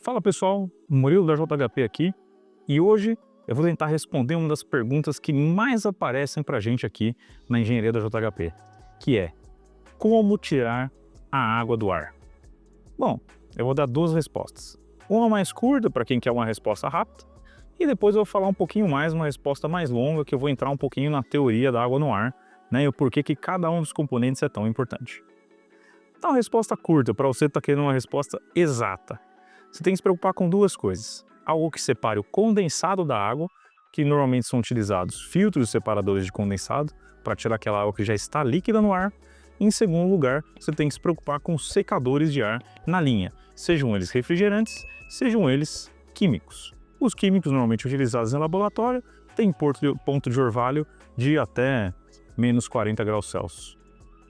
Fala pessoal, Murilo da JHP aqui e hoje eu vou tentar responder uma das perguntas que mais aparecem para a gente aqui na engenharia da JHP, que é como tirar a água do ar? Bom, eu vou dar duas respostas. Uma mais curta para quem quer uma resposta rápida e depois eu vou falar um pouquinho mais, uma resposta mais longa que eu vou entrar um pouquinho na teoria da água no ar, né, e o porquê que cada um dos componentes é tão importante. Então, a resposta curta, para você que está querendo uma resposta exata, você tem que se preocupar com duas coisas. Algo que separe o condensado da água, que normalmente são utilizados filtros separadores de condensado, para tirar aquela água que já está líquida no ar. Em segundo lugar, você tem que se preocupar com secadores de ar na linha, sejam eles refrigerantes, sejam eles químicos. Os químicos normalmente utilizados em laboratório têm ponto de orvalho de até menos 40 graus Celsius.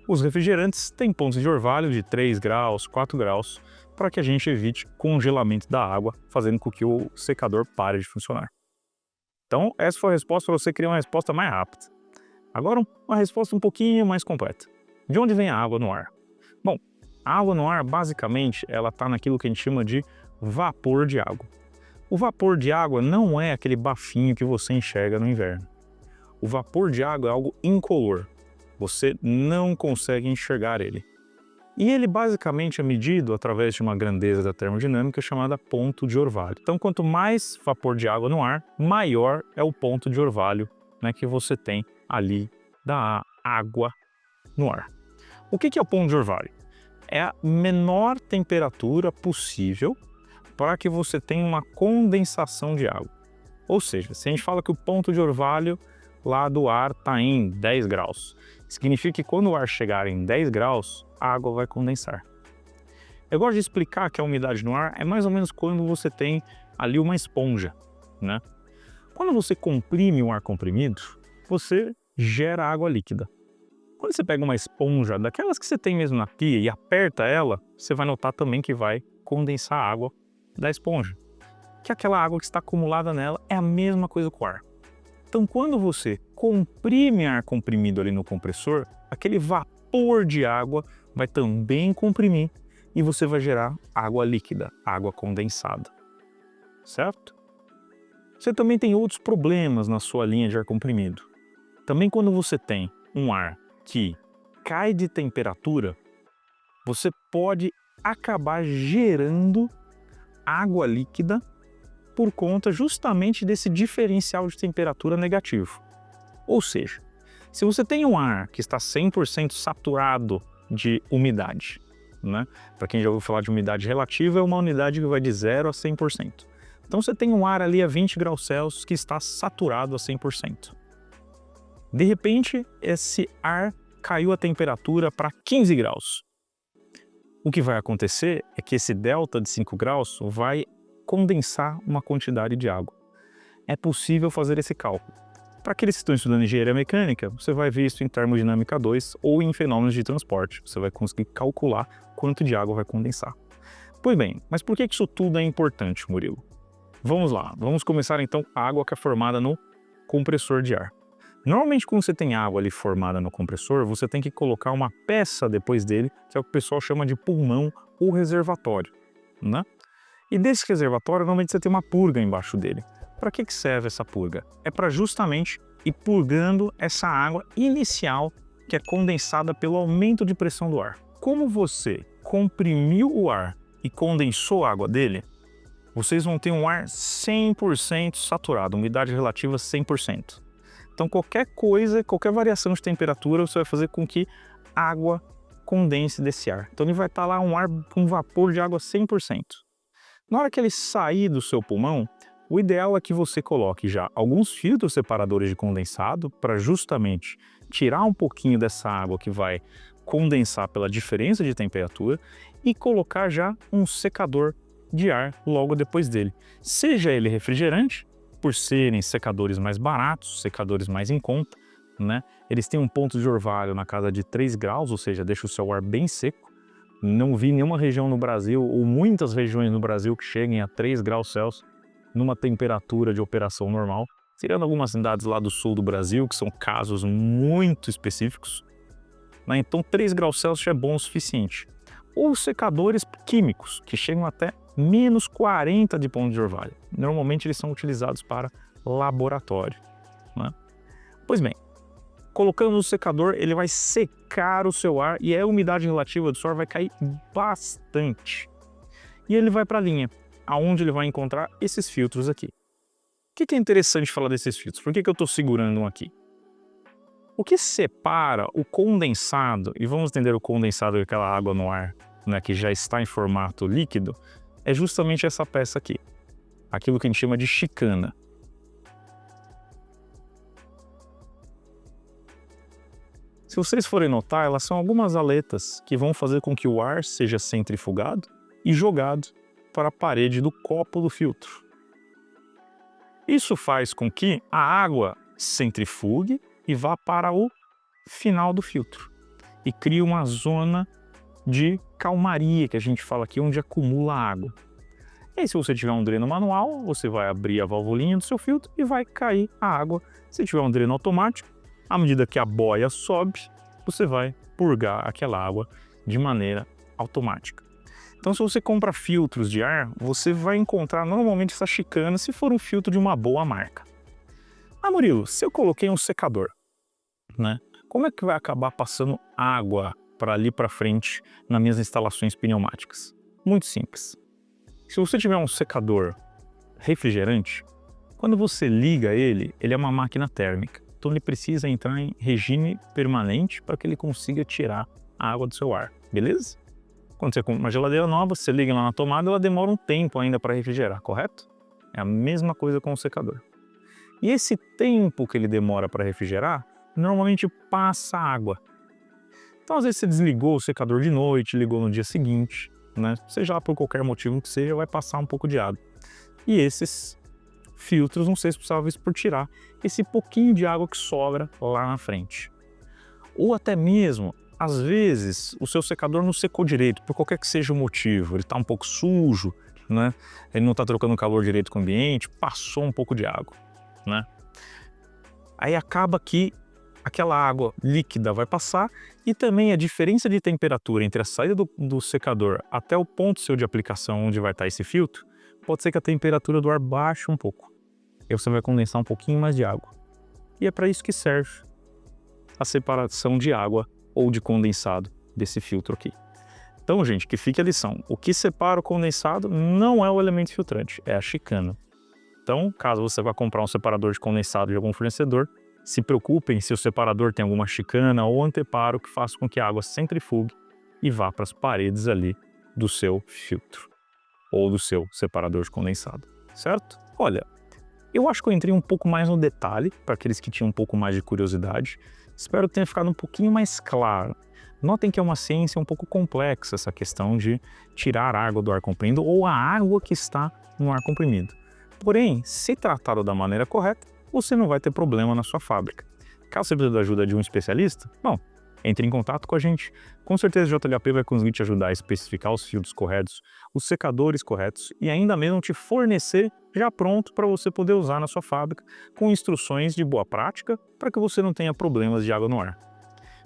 Os refrigerantes têm pontos de orvalho de 3 graus, 4 graus, para que a gente evite congelamento da água, fazendo com que o secador pare de funcionar. Então, essa foi a resposta para você criar uma resposta mais rápida. Agora, uma resposta um pouquinho mais completa. De onde vem a água no ar? Bom, a água no ar, basicamente, ela está naquilo que a gente chama de vapor de água. O vapor de água não é aquele bafinho que você enxerga no inverno. O vapor de água é algo incolor. Você não consegue enxergar ele. E ele basicamente é medido através de uma grandeza da termodinâmica chamada ponto de orvalho. Então, quanto mais vapor de água no ar, maior é o ponto de orvalho, né, que você tem ali da água no ar. O que é o ponto de orvalho? É a menor temperatura possível para que você tenha uma condensação de água. Ou seja, se a gente fala que o ponto de orvalho lá do ar está em 10 graus, significa que quando o ar chegar em 10 graus, a água vai condensar. Eu gosto de explicar que a umidade no ar é mais ou menos quando você tem ali uma esponja, né? Quando você comprime um ar comprimido, você gera água líquida. Quando você pega uma esponja, daquelas que você tem mesmo na pia, e aperta ela, você vai notar também que vai condensar a água da esponja. Que aquela água que está acumulada nela é a mesma coisa com o ar. Então, quando você comprime ar comprimido ali no compressor, aquele vapor de água vai também comprimir e você vai gerar água líquida, água condensada, certo? Você também tem outros problemas na sua linha de ar comprimido. Também quando você tem um ar que cai de temperatura, você pode acabar gerando água líquida por conta justamente desse diferencial de temperatura negativo. Ou seja, se você tem um ar que está 100% saturado de umidade, né? Para quem já ouviu falar de umidade relativa, é uma unidade que vai de 0 a 100%. Então você tem um ar ali a 20 graus Celsius que está saturado a 100%. De repente, esse ar caiu a temperatura para 15 graus. O que vai acontecer é que esse delta de 5 graus vai condensar uma quantidade de água. É possível fazer esse cálculo. Para aqueles que estão estudando engenharia mecânica, você vai ver isso em termodinâmica 2 ou em fenômenos de transporte. Você vai conseguir calcular quanto de água vai condensar. Pois bem, mas por que isso tudo é importante, Murilo? Vamos lá, vamos começar então com a água que é formada no compressor de ar. Normalmente, quando você tem água ali formada no compressor, você tem que colocar uma peça depois dele, que é o que o pessoal chama de pulmão ou reservatório, né? E desse reservatório, normalmente você tem uma purga embaixo dele. Para que serve essa purga? É para justamente ir purgando essa água inicial que é condensada pelo aumento de pressão do ar. Como você comprimiu o ar e condensou a água dele, vocês vão ter um ar 100% saturado, umidade relativa 100%. Então qualquer coisa, qualquer variação de temperatura, você vai fazer com que a água condense desse ar. Então ele vai estar lá um ar com vapor de água 100%. Na hora que ele sair do seu pulmão, o ideal é que você coloque já alguns filtros separadores de condensado para justamente tirar um pouquinho dessa água que vai condensar pela diferença de temperatura e colocar já um secador de ar logo depois dele. Seja ele refrigerante, por serem secadores mais baratos, secadores mais em conta, né? Eles têm um ponto de orvalho na casa de 3 graus, ou seja, deixa o seu ar bem seco. Não vi nenhuma região no Brasil, ou muitas regiões no Brasil, que cheguem a 3 graus Celsius numa temperatura de operação normal, tirando algumas cidades lá do sul do Brasil, que são casos muito específicos, né? Então 3 graus Celsius é bom o suficiente. Ou secadores químicos, que chegam até menos 40 de ponto de orvalho. Normalmente eles são utilizados para laboratório, né? Pois bem, colocando no secador, ele vai secar o seu ar e a umidade relativa do seu ar vai cair bastante. E ele vai para a linha, aonde ele vai encontrar esses filtros aqui. O que é interessante falar desses filtros? Por que eu estou segurando um aqui? O que separa o condensado, e vamos entender o condensado, aquela água no ar, né, que já está em formato líquido, é justamente essa peça aqui, aquilo que a gente chama de chicana. Se vocês forem notar, elas são algumas aletas que vão fazer com que o ar seja centrifugado e jogado para a parede do copo do filtro. Isso faz com que a água centrifugue e vá para o final do filtro e cria uma zona de calmaria, que a gente fala aqui, onde acumula água. E aí, se você tiver um dreno manual, você vai abrir a valvulinha do seu filtro e vai cair a água. Se tiver um dreno automático, à medida que a boia sobe, você vai purgar aquela água de maneira automática. Então, se você compra filtros de ar, você vai encontrar normalmente essa chicana se for um filtro de uma boa marca. Ah, Murilo, se eu coloquei um secador, né? Como é que vai acabar passando água para ali para frente nas minhas instalações pneumáticas? Muito simples. Se você tiver um secador refrigerante, quando você liga ele é uma máquina térmica. Então ele precisa entrar em regime permanente para que ele consiga tirar a água do seu ar, beleza? Quando você compra uma geladeira nova, você liga lá na tomada, ela demora um tempo ainda para refrigerar, correto? É a mesma coisa com o secador. E esse tempo que ele demora para refrigerar, normalmente passa água. Então, às vezes você desligou o secador de noite, ligou no dia seguinte, né? Seja lá por qualquer motivo que seja, vai passar um pouco de água. E esses filtros vão ser responsáveis por tirar esse pouquinho de água que sobra lá na frente. Ou até mesmo, às vezes, o seu secador não secou direito, por qualquer que seja o motivo, ele está um pouco sujo, né? Ele não está trocando calor direito com o ambiente, passou um pouco de água, né? Aí acaba que aquela água líquida vai passar e também a diferença de temperatura entre a saída do secador até o ponto seu de aplicação onde vai estar esse filtro, pode ser que a temperatura do ar baixe um pouco. E você vai condensar um pouquinho mais de água. E é para isso que serve a separação de água ou de condensado desse filtro aqui. Então, gente, que fique a lição. O que separa o condensado não é o elemento filtrante, é a chicana. Então, caso você vá comprar um separador de condensado de algum fornecedor, se preocupem se o separador tem alguma chicana ou anteparo que faça com que a água centrifugue e vá para as paredes ali do seu filtro ou do seu separador de condensado, certo? Olha, eu acho que eu entrei um pouco mais no detalhe para aqueles que tinham um pouco mais de curiosidade. Espero que tenha ficado um pouquinho mais claro. Notem que é uma ciência um pouco complexa essa questão de tirar a água do ar comprimido ou a água que está no ar comprimido. Porém, se tratado da maneira correta, você não vai ter problema na sua fábrica. Caso você precise da ajuda de um especialista, bom, entre em contato com a gente. Com certeza o JHP vai conseguir te ajudar a especificar os filtros corretos, os secadores corretos e ainda mesmo te fornecer já pronto para você poder usar na sua fábrica com instruções de boa prática para que você não tenha problemas de água no ar.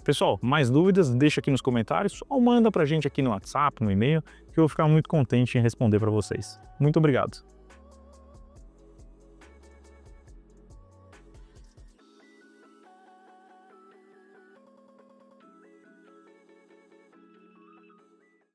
Pessoal, mais dúvidas, deixa aqui nos comentários ou manda para a gente aqui no WhatsApp, no e-mail, que eu vou ficar muito contente em responder para vocês. Muito obrigado!